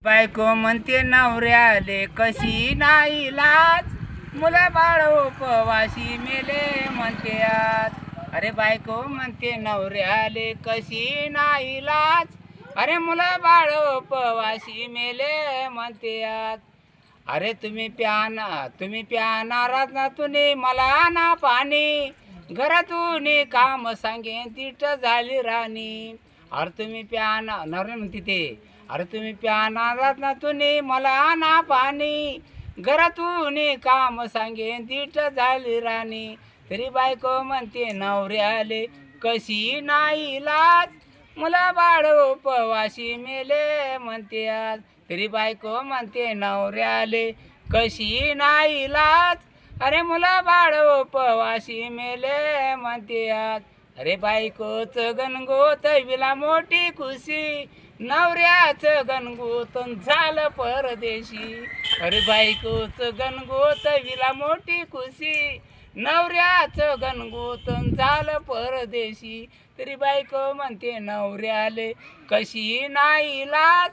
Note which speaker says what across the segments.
Speaker 1: बायको म्हणते नवऱ्याले कशी नाही लाज, मुलं बाळ उपवाशी मेले म्हणते आज. अरे बायको म्हणते नवऱ्याले कशी नाही लाज, अरे मुलं बाळ उपवाशी मेले म्हणते आज. अरे तुम्ही प्यानारात ना तुम्ही मला ना पाणी, घरातून काम सांगेन तिट झाली राणी. अरे तुम्ही नवरे म्हणते ते, अरे तुम्ही प्यानारात ना तुम्ही मला ना पाणी, घरातून काम सांगेन तिट झाली राणी. तरी बायको म्हणते नवऱ्याले कशी नाही लाज, मुला बाळ उपवाशी मेले म्हणते आज. तरी बायको म्हणते नवऱ्याले कशी नाही लाज, अरे मुला बाळ उपवाशी मेले म्हणते आज. अरे बायकोचं गणगोत विला मोठी खुशी, नवऱ्याचं गणगोतन झालं परदेशी. अरे बायकोचं गणगोत विला मोठी खुशी, नवऱ्याचं गणगोतन झालं परदेशी. तरी बायको म्हणते नवऱ्याले कशी नाही लाज,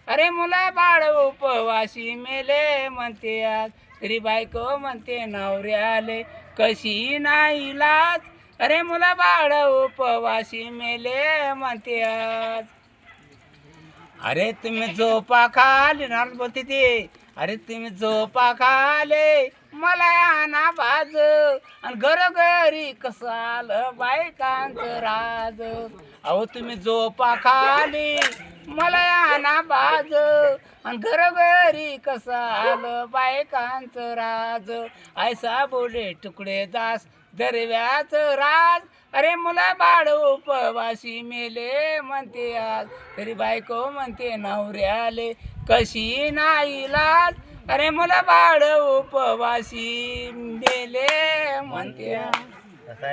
Speaker 1: अरे मुला बाळ उपवाशी मेले म्हणते आज. तरी बायको म्हणते नवऱ्याले कशी नाही लाज, अरे मुला बाळ उपवाशी मेले म्हणते आज. अरे तुम्ही झोपा खाली ना बोलते ते, अरे तुम्ही झोपा खाले मला आणा बाज, आणि घरोघरी कसं आलं बायकांचं राज. अहो तुम्ही झोपा खाली मला आणा बाज, आणि घरोघरी कसं आलं बायकांचं राज. ऐसा बोले तुकडे दास दरव्याचं राज, अरे मुला बाळ उपवाशी मेले म्हणते आज. तरी बायको म्हणते नवऱ्याले कशी नाही लाज, अरे मुला बाळ उपवाशी मेले म्हणते आज.